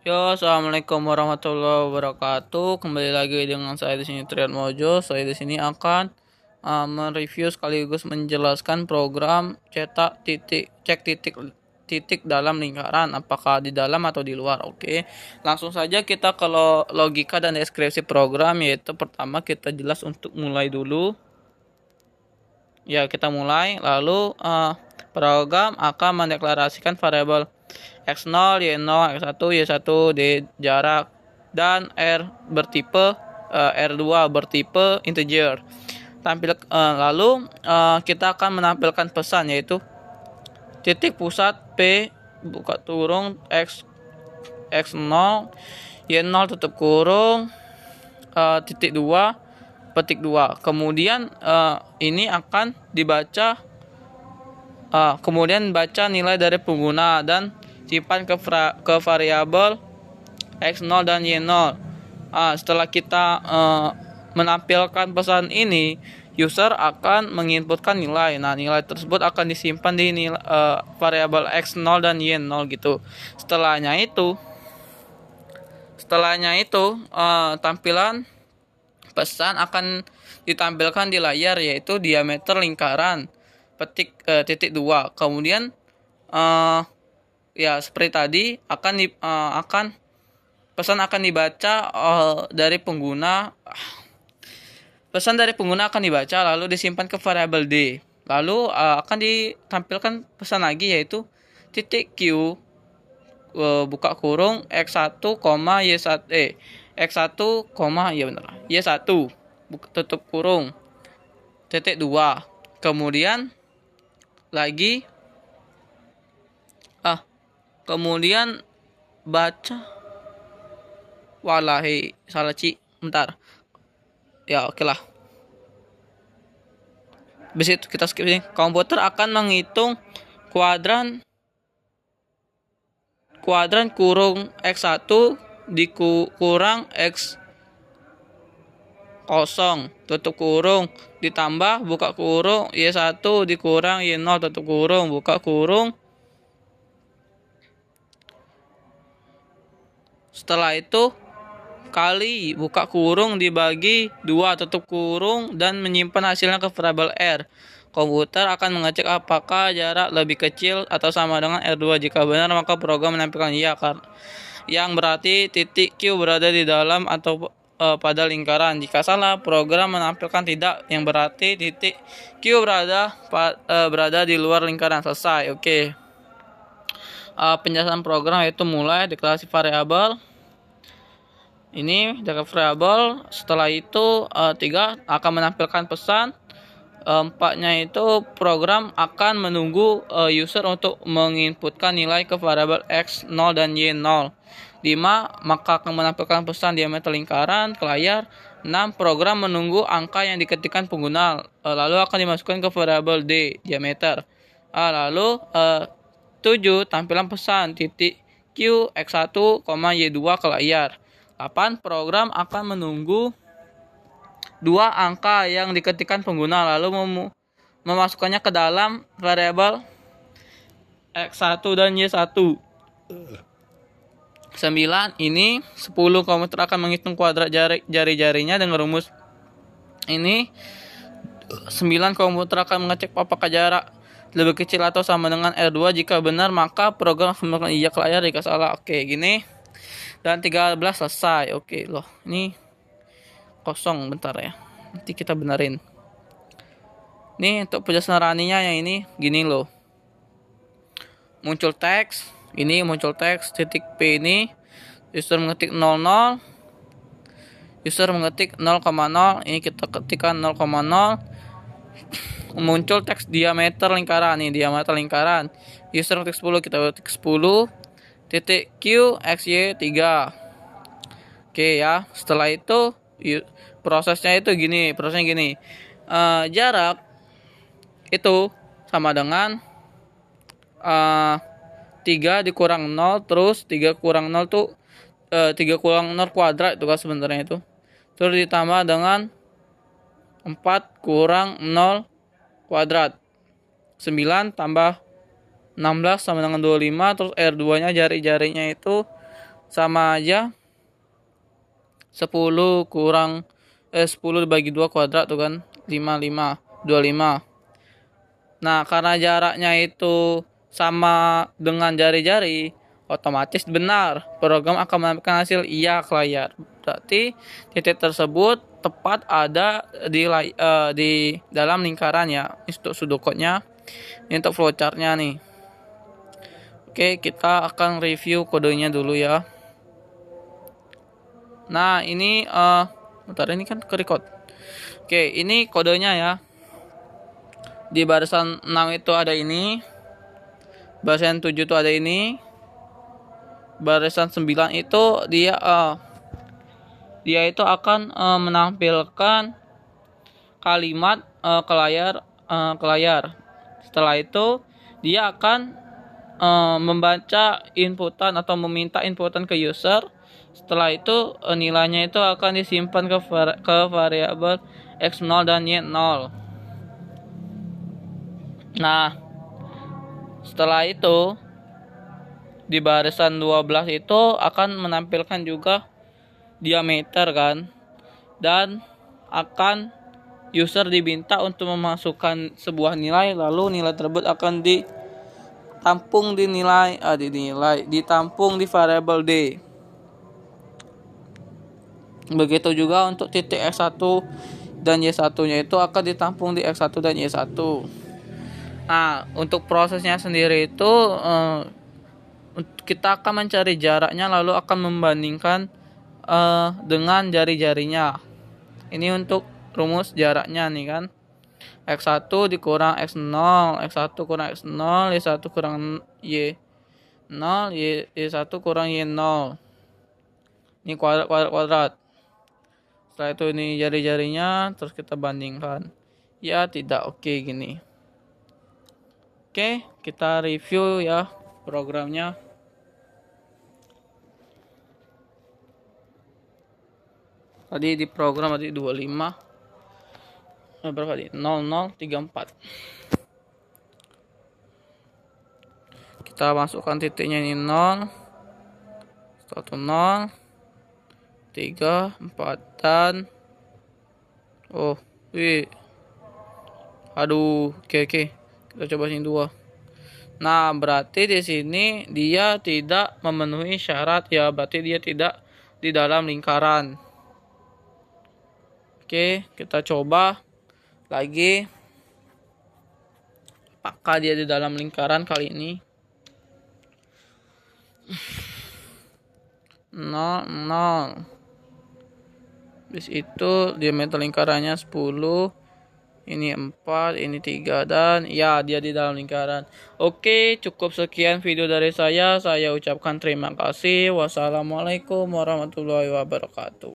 Yo, assalamualaikum warahmatullahi wabarakatuh. Kembali lagi dengan saya di sini Triad Mojo. Saya di sini akan mereview sekaligus menjelaskan program cetak titik cek titik dalam lingkaran, apakah di dalam atau di luar. Oke, langsung saja kita ke logika dan deskripsi program, yaitu pertama kita jelas untuk mulai dulu. Ya, kita mulai. Lalu program akan mendeklarasikan variabel X0, Y0, X1, Y1 di jarak dan R bertipe R2 bertipe integer. Lalu kita akan menampilkan pesan, yaitu titik pusat P buka kurung X0 Y0 tutup kurung titik 2 petik 2. Kemudian ini akan dibaca, kemudian baca nilai dari pengguna dan simpan ke variabel X0 dan Y0. Setelah kita menampilkan pesan ini, user akan menginputkan nilai. Nah, nilai tersebut akan disimpan di variabel X0 dan Y0 gitu. Setelahnya itu tampilan pesan akan ditampilkan di layar, yaitu diameter lingkaran titik 2. Kemudian ya seperti tadi pesan akan dibaca dari pengguna. Pesan dari pengguna akan dibaca lalu disimpan ke variabel D. Lalu akan ditampilkan pesan lagi, yaitu titik Q buka kurung X1, Y1 X1, Y1 tutup kurung titik 2. Kemudian lagi kemudian baca, walahi salah bentar ya, oke lah. Habis itu kita skip ini. Komputer akan menghitung kuadran kurung X1 dikurang X0 tutup kurung ditambah buka kurung Y1 dikurang Y0 tutup kurung buka kurung. Setelah itu kali buka kurung dibagi 2 tutup kurung dan menyimpan hasilnya ke variabel R. Komputer akan mengecek apakah jarak lebih kecil atau sama dengan R2. Jika benar, maka program menampilkan iya, yang berarti titik Q berada di dalam atau pada lingkaran. Jika salah, program menampilkan tidak, yang berarti titik Q berada di luar lingkaran. Selesai. Oke. Penjelasan program yaitu mulai deklarasi variabel. Ini deklarasi variabel. Setelah itu 3 akan menampilkan pesan. 4-nya itu program akan menunggu user untuk menginputkan nilai ke variabel X0 dan Y0. 5 maka akan menampilkan pesan diameter lingkaran ke layar. 6 program menunggu angka yang diketikkan pengguna, lalu akan dimasukkan ke variabel D diameter. Lalu 7 tampilan pesan titik Q X1, Y2 ke layar. 8 program akan menunggu 2 angka yang diketikkan pengguna lalu memasukkannya ke dalam variabel X1 dan Y1. 9 ini 10 komputer akan menghitung kuadrat jari-jarinya dengan rumus ini. 9 komputer akan mengecek apakah jarak lebih kecil atau sama dengan R2. Jika benar, maka program akan melakukan iya ke layar. Jika salah, oke, gini. Dan 13 selesai. Oke, loh, ini kosong, bentar ya, nanti kita benerin. Nih untuk penjelasan running-nya yang ini gini loh. Muncul teks, ini muncul teks titik P ini. User mengetik 00, user mengetik 0,0, ini kita ketikkan 0,0. Muncul teks diameter lingkaran, nih diameter lingkaran. User mengetik 10, kita ketik 10 titik Q XY 3. Oke ya, setelah itu prosesnya gini. Jarak itu sama dengan 3 dikurang 0, terus 3 kurang 0 tuh 3 kurang 0 kuadrat itu kan sebenarnya itu. Terus ditambah dengan 4 kurang 0 kuadrat. 9 tambah 16 sama dengan 25. Terus R2 nya jari-jarinya itu sama aja 10 kurang 10 dibagi 2 kuadrat tuh kan 5 25. Nah, karena jaraknya itu sama dengan jari-jari, otomatis benar program akan menampilkan hasil iya ke layar. Berarti titik tersebut tepat ada di dalam lingkaran ya. Ini untuk pseudocode-nya, ini untuk flowchart-nya nih. Oke, kita akan review kodenya dulu ya. Nah, ini bentar, ini kan ke-record. Oke, ini kodenya ya. Di barisan 6 itu ada ini. Barisan 7 itu ada ini. Barisan 9 itu dia itu akan menampilkan kalimat ke layar. Setelah itu dia akan membaca inputan atau meminta inputan ke user. Setelah itu nilainya itu akan disimpan ke variabel x0 dan y0. Nah, setelah itu di barisan 12 itu akan menampilkan juga diameter kan, dan akan user diminta untuk memasukkan sebuah nilai, lalu nilai tersebut akan ditampung ditampung di variabel D. Begitu juga untuk titik X1 dan Y1 nya itu akan ditampung di X1 dan Y1. Nah, untuk prosesnya sendiri itu kita akan mencari jaraknya, lalu akan membandingkan dengan jari-jarinya. Ini untuk rumus jaraknya nih kan. X1 dikurang X0, X1 kurang X0, Y1 kurang Y0, Y1 kurang Y0. Ini kuadrat. Setelah itu ini jari-jarinya, terus kita bandingkan. Ya tidak, oke gini. Oke, kita review ya programnya. Tadi di program tadi 25. Berapa tadi? 0034. Kita masukkan titiknya ini 0, 1 0, 3, 4 dan oke. Kita coba sini 2. Nah, berarti di sini dia tidak memenuhi syarat ya, berarti dia tidak di dalam lingkaran. Oke, kita coba lagi. Apakah dia di dalam lingkaran kali ini? 0. Bis itu diameter lingkarannya 10. Ini 4, ini 3, dan ya dia di dalam lingkaran. Oke, cukup sekian video dari saya. Saya ucapkan terima kasih. Wassalamualaikum warahmatullahi wabarakatuh.